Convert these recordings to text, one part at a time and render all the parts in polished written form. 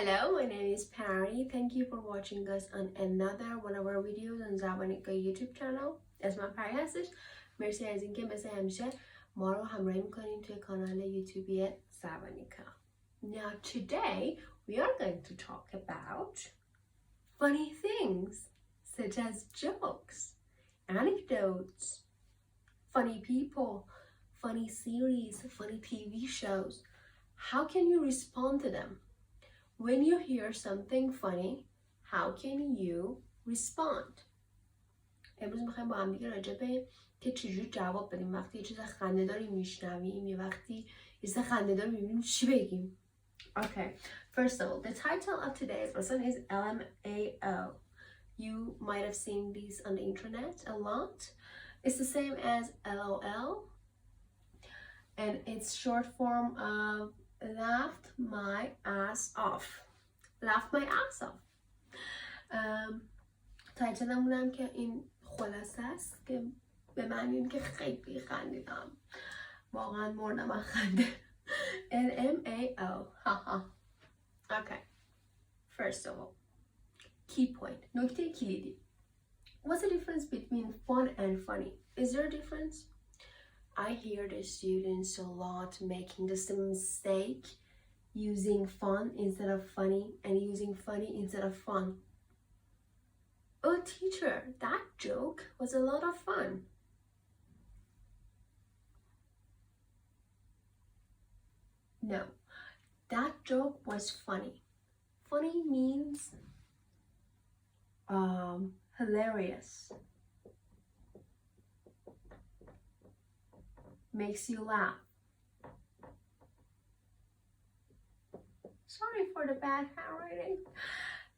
Hello, my name is Perry. Thank you for watching us on another one of our videos on زبان YouTube channel. اسمم پری هستش. مرسی از اینکه مثل همیشه ما رو همراهی میکنین توی کانال یوتیوبی زبانی. Now today we are going to talk about funny things such as jokes, anecdotes, funny people, funny series, funny TV shows. How can you respond to them? When you hear something funny, how can you respond? امروز میخوایم با هم دیگه راجع به که چجور جواب بدیم وقتی یه چیز خنده‌داری میشنویم یا وقتی یه چیز خنده‌دار میبینیم چی بگیم. Okay, first of all, the title of today's lesson is LMAO. You might have seen these on the internet a lot. It's the same as LOL, and it's short form of laughed my ass off. Laughed my ass off. تایتلمونم که این خلاصه است که به معنی این که خیلی خندیدم. واقعا مردم از خنده. LMAO. Okay. First of all, key point. نکته کلیدی. What's the difference between fun and funny? Is there a difference? I hear the students a lot making the same mistake, using fun instead of funny and using funny instead of fun. Oh teacher, that joke was a lot of fun. No, that joke was funny. Funny means hilarious. Makes you laugh. Sorry for the bad handwriting.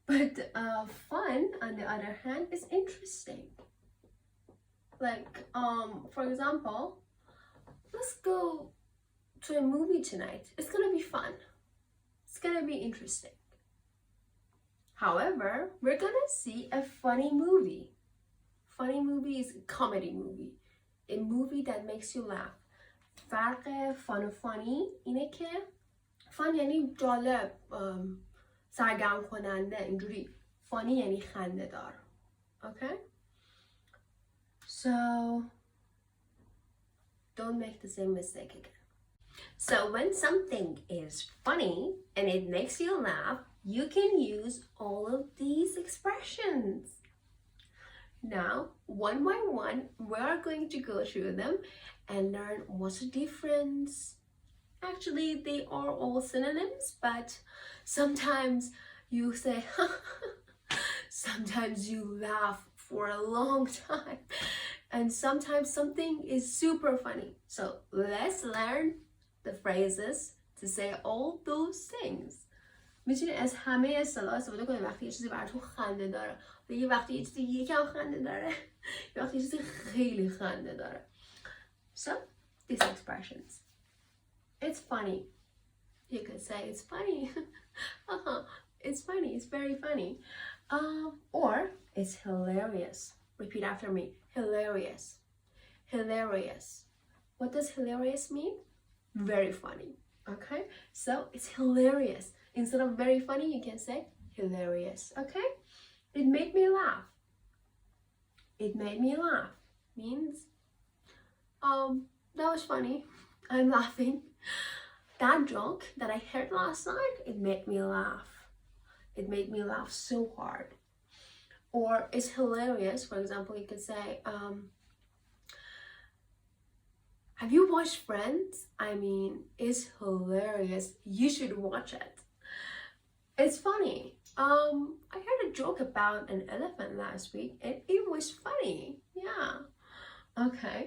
But fun, on the other hand, is interesting. Like, for example, let's go to a movie tonight. It's gonna be fun. It's gonna be interesting. However, we're gonna see a funny movie. Funny movie is a comedy movie. A movie that makes you laugh. فرق فان و فانی اینه که فان یعنی جالب، سرگرم کننده، اینجوری. فانی یعنی خنده دار. Okay? So don't make the same mistake again. So when something is funny and it makes you laugh, you can use all of these expressions. Now, one by one, we are going to go through them and learn what's the difference. Actually, they are all synonyms, but sometimes you say, sometimes you laugh for a long time, and sometimes something is super funny. So let's learn the phrases to say all those things. میتونی از همه اصطلاح استفاده کنی وقتی یه چیزی براتون خنده داره، یا وقتی یه چیزی یکم خنده داره، یا وقتی یه چیزی خیلی خنده داره. So, these expressions. It's funny. You could say it's funny. It's funny. It's very funny. Or it's hilarious. Repeat after me. Hilarious. Hilarious. What does hilarious mean? Very funny. Okay? So, it's hilarious. Instead of very funny, you can say hilarious. Okay? It made me laugh. It made me laugh. Means, that was funny. I'm laughing. That joke that I heard last night, it made me laugh. It made me laugh so hard. Or it's hilarious. For example, you could say, have you watched Friends? I mean, it's hilarious. You should watch it. It's funny. I heard a joke about an elephant last week and it was funny. Yeah. Okay.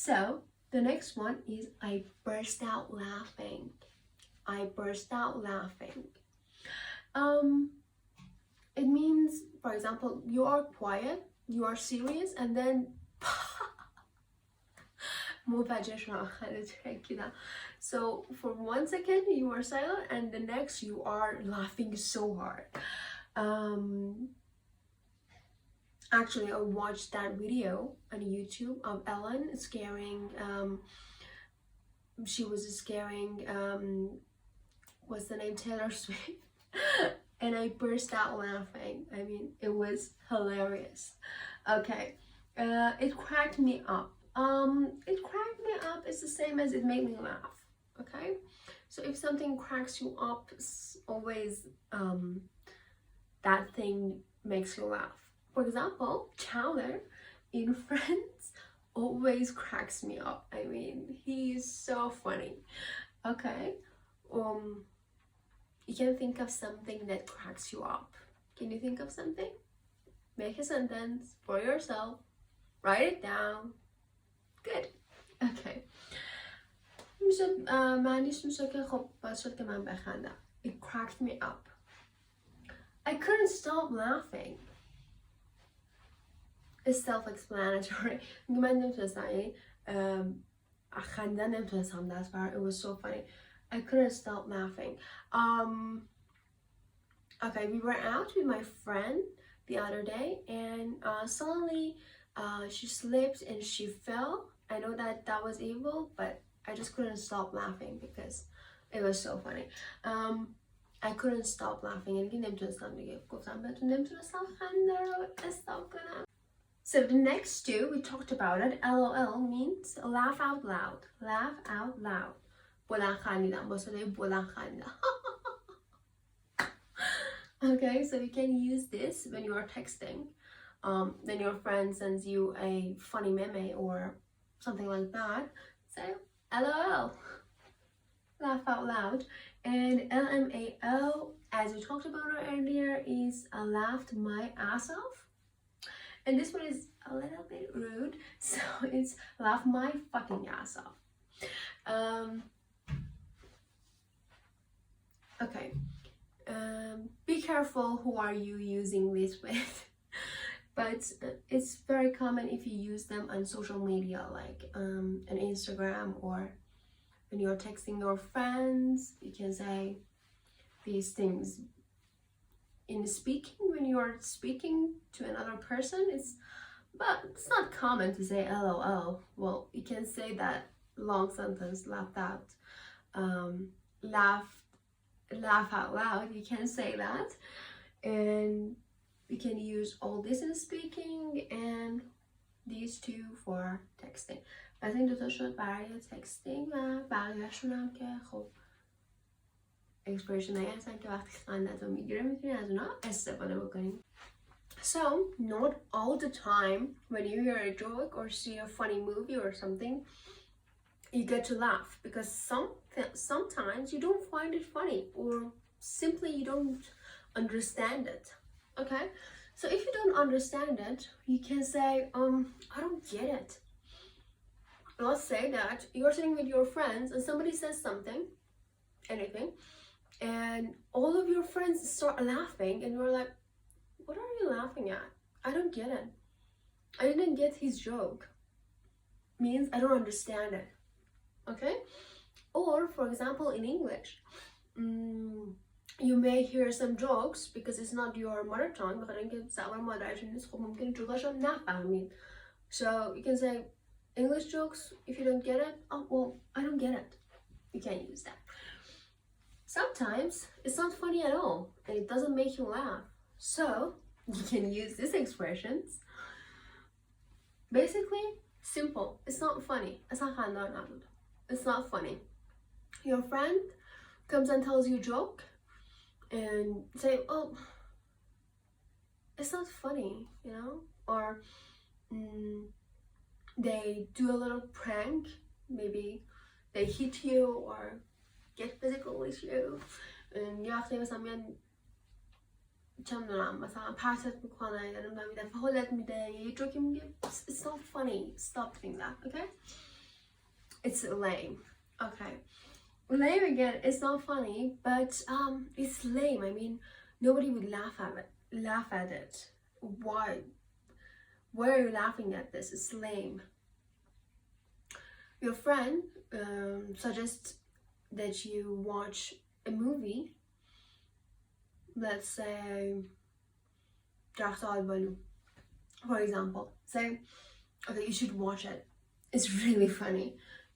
So the next one is I burst out laughing. I burst out laughing. It means, for example, you are quiet, you are serious, and then so for 1 second you are silent and the next you are laughing so hard. Actually, I watched that video on YouTube of Ellen scaring, she was scaring, what's the name, Taylor Swift. and I burst out laughing. I mean, it was hilarious. Okay, it cracked me up. It cracked me up is the same as it made me laugh. Okay, so if something cracks you up, it's always that thing makes you laugh. For example, Chandler in Friends always cracks me up. I mean, he's so funny. Okay, you can think of something that cracks you up. Can you think of something? Make a sentence for yourself. Write it down. Good. Okay. میشه معنیش میشه که خب باعث شد که من بخندم. It cracked me up. I couldn't stop laughing. It's self-explanatory. من نمیتونستم یعنی خندن نمیتونستم دست بر. It was so funny. I couldn't stop laughing. Okay, we were out with my friend the other day, and suddenly she slipped and she fell. I know that was evil, but I just couldn't stop laughing because it was so funny. I couldn't stop laughing. یعنی نمیتونستم دیگه گفتم بهتون نمیتونستم خنده رو استاپ کنم. So the next two, we talked about it. LOL means laugh out loud. Laugh out loud. بلند خندیدم. با صدای بلند خندیدم. Okay, so you can use this when you are texting. Then your friend sends you a funny meme or something like that. Say LOL. Laugh out loud. And LMAO, as we talked about earlier, is I laughed my ass off. And this one is a little bit rude, so it's laugh my fucking ass off. Okay. Be careful who are you using this with. But it's very common if you use them on social media, like on Instagram, or when you're texting your friends, you can say these things. In speaking, when you're speaking to another person, but it's not common to say LOL. Well, you can say that long sentence, laughed out, laugh out loud. You can say that, and you can use all this in speaking and these two for texting. از این دوتا شد برای تکستینگ و بقیه‌شون هم که خب اکسپرشن هایی هستن که وقتی خندت رو میگیره میتونی از اونا استفاده بکنیم. So, not all the time when you hear a joke or see a funny movie or something, you get to laugh, because sometimes you don't find it funny or simply you don't understand it. Okay? So if you don't understand it, you can say, I don't get it. Let's say that you're sitting with your friends and somebody says something, anything, and all of your friends start laughing and you're like, what are you laughing at? I don't get it. I didn't get his joke. Means I don't understand it. Okay? Or for example, in English, you may hear some jokes because it's not your mother tongue, بخاطر اینکه زبان مادرتون نیست، خب ممکنه جوکاشو نفهمید. So you can say English jokes, if you don't get it, oh well, I don't get it. You can't use that. Sometimes it's not funny at all and it doesn't make you laugh. So you can use these expressions. Basically, simple. It's not funny. It's not funny. Your friend comes and tells you a joke and say, oh, it's not funny, you know? Or they do a little prank. Maybe they hit you or get physical with you. And یا وقتی مثلا میان چه میدونم مثلا پرتت میکنن یا نمیدونم یه دفعه حالت میده یه جوکی میگه it's not funny. Stop doing that, okay? It's lame. Okay. Lame again, it's not funny, but it's lame. I mean, nobody would laugh at it. Why? Why are you laughing at this? It's lame. Your friend suggests that you watch a movie. Let's say for example. Say, okay, you should watch it. It's really funny.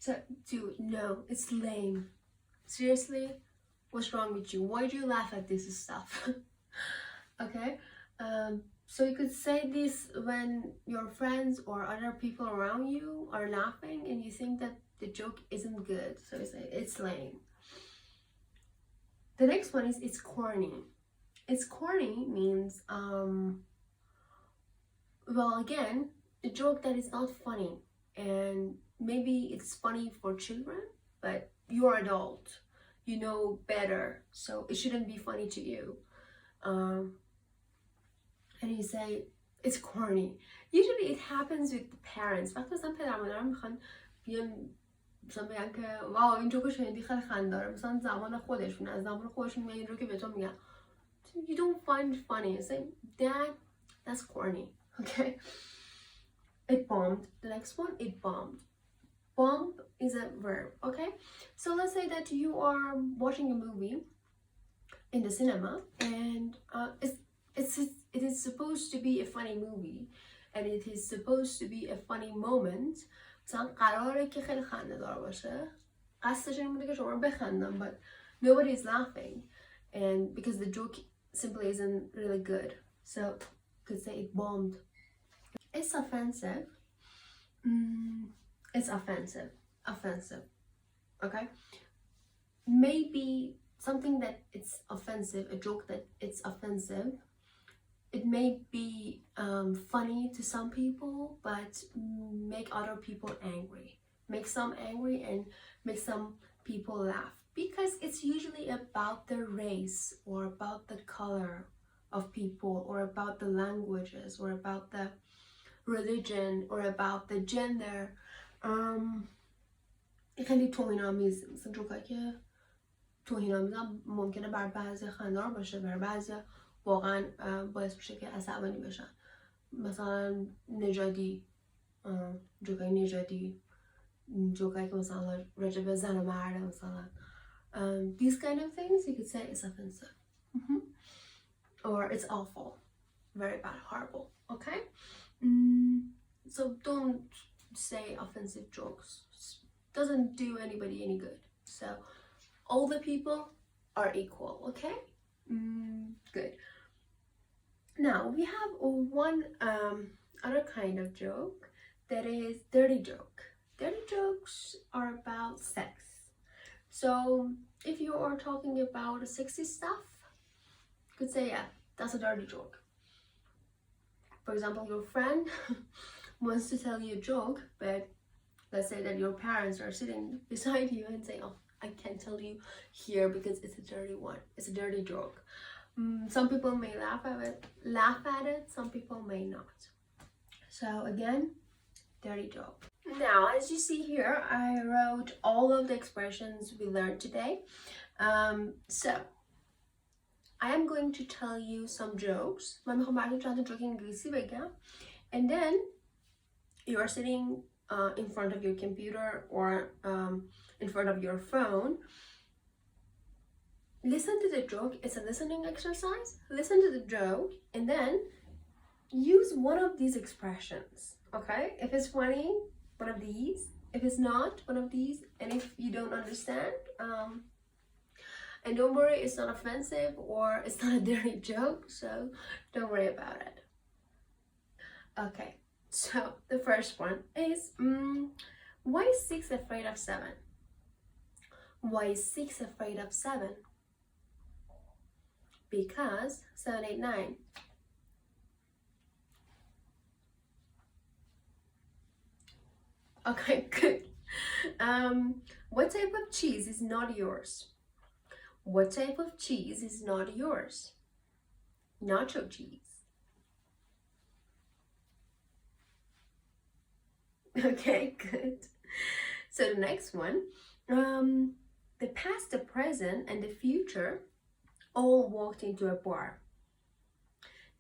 So, dude, no, it's lame. Seriously, What's wrong with you? Why do you laugh at this stuff? Okay, so you could say this when your friends or other people around you are laughing and you think that the joke isn't good, so you say it's lame. The next one is it's corny. It's corny means well, again, a joke that is not funny, and maybe it's funny for children, but you're adult, you know better, so it shouldn't be funny to you. And you say it's corny. Usually it happens with the parents. وقتی مثلا پدر مادر میخوان بیان مثلا بگن که واو این جوکو شنیدی خیلی خنده داره، مثلا زبان خودشون از زبان خودشون میگن این رو که به تو میگن you don't find it funny. You say that's corny. Okay, it bombed. The next one, it bombed. Bomb is a verb. Okay, so let's say that you are watching a movie in the cinema and it is supposed to be a funny movie and it is supposed to be a funny moment. مثلا قراره که خیلی خنده دار باشه، قصدش این بوده که شما رو بخندم, but nobody is laughing, and because the joke simply isn't really good, so you could say it bombed. It's offensive. It's offensive. Okay, maybe something that it's offensive, a joke that it's offensive, it may be funny to some people, but make other people angry. Make some angry and make some people laugh. Because it's usually about the race or about the color of people or about the languages or about the religion or about the gender. خیلی توهین‌آمیز، مثلا جوکایی که توهین‌آمیز هم ممکنه بر بعضی خنده‌دار باشه، بر بعضی واقعا باعث میشه که عصبانی بشن. مثلا نژادی، جوکای نژادی، جوکایی که مثلا راجع به زن و مرد، مثلا these kind of things you could say is offensive. Or it's awful, very bad, horrible. Okay, so don't say offensive jokes. Doesn't do anybody any good. So all the people are equal. Okay, good. Now we have one other kind of joke, that is dirty joke. Dirty jokes are about sex. So if you are talking about sexy stuff, you could say, yeah, that's a dirty joke. For example, your friend wants to tell you a joke, but let's say that your parents are sitting beside you and say, oh, I can't tell you here because it's a dirty one. It's a dirty joke. Some people may laugh at it, some people may not. So again, dirty joke. Now, as you see here, I wrote all of the expressions we learned today. So I am going to tell you some jokes. من میخوام براتون چند تا جوک انگلیسی بگم, and then you are sitting in front of your computer or in front of your phone. Listen to the joke. It's a listening exercise. Listen to the joke and then use one of these expressions. Okay, if it's funny, one of these. If it's not, one of these. And if you don't understand, and don't worry, it's not offensive or it's not a dirty joke, so don't worry about it. Okay, so the first one is why is 6 afraid of 7? Why is 6 afraid of 7? Because 7, 8, 9. Okay, good. What type of cheese is not yours? What type of cheese is not yours? Nacho cheese. Okay, good. So the next one, the past, the present, and the future all walked into a bar.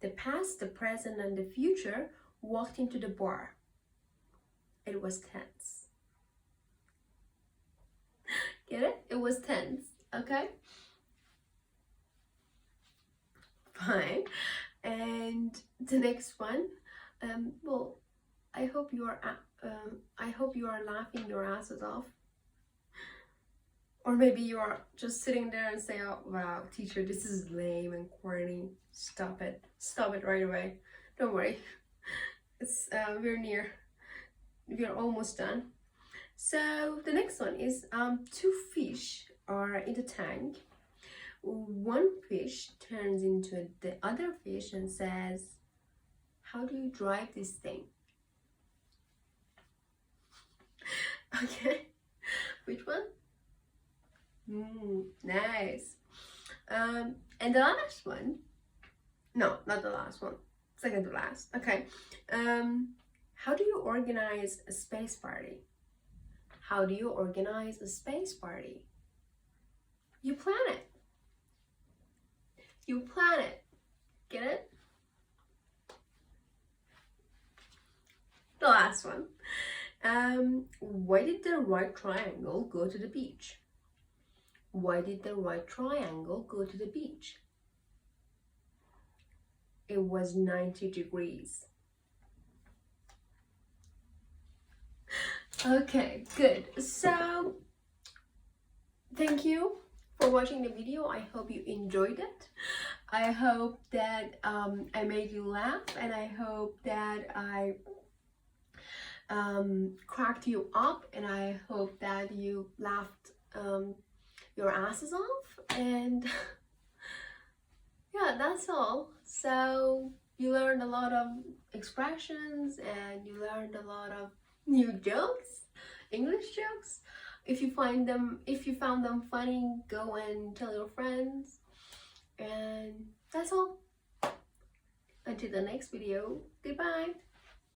The past, the present, and the future walked into the bar. It was tense. Get it? It was tense. Okay? Fine. And the next one, well, I hope you are laughing your asses off. Or maybe you are just sitting there and say, oh wow, teacher, this is lame and corny. Stop it right away. Don't worry, it's we're almost done. So the next one is two fish are in the tank. One fish turns into the other fish and says, how do you drive this thing? Okay, which one? Nice. And the last one, no, not the last one, second to last. Okay. How do you organize a space party? How do you organize a space party? You plan it. You plan it. Get it? The last one. Why did the right triangle go to the beach? Why did the right triangle go to the beach? It was 90 degrees. Okay, good. So, thank you for watching the video. I hope you enjoyed it. I hope that I made you laugh, and I hope that I cracked you up, and I hope that you laughed your asses off. And yeah, that's all. So you learned a lot of expressions, and you learned a lot of new jokes, English jokes. If you found them funny, go and tell your friends. And that's all. Until the next video, goodbye.